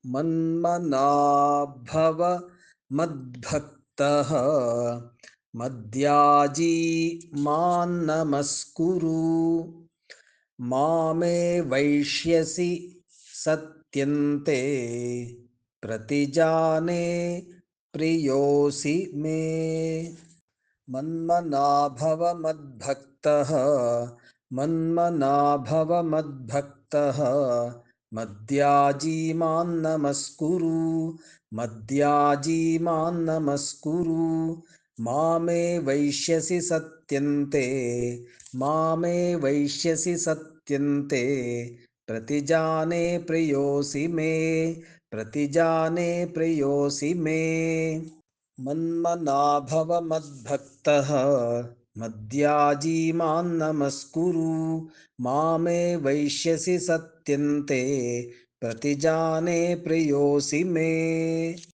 मन्मना भव मद्भक्तः मद्याजी मान्नमस्कुरु मामे वैष्यसि सत्यन्ते प्रतिजाने प्रियोऽसि मे मन्मना भव मद्भक्तः मन्मना भव मद्भक्तः मद्याजी मान्नमस्कुरु मद्याजी मान्नमस्कुरु मामे वैष्यसि सत्यन्ते मामे वैष्यसि सत्यन्ते प्रतिजाने प्रियोऽसि मे प्रतिजाने प्रियोऽसि मे मन्मना भव मद्भक्तः मद्याजी मान्नमस्कुरु मामे वैष्यसि सत्यन्ते प्रतिजाने प्रियोऽसि मे।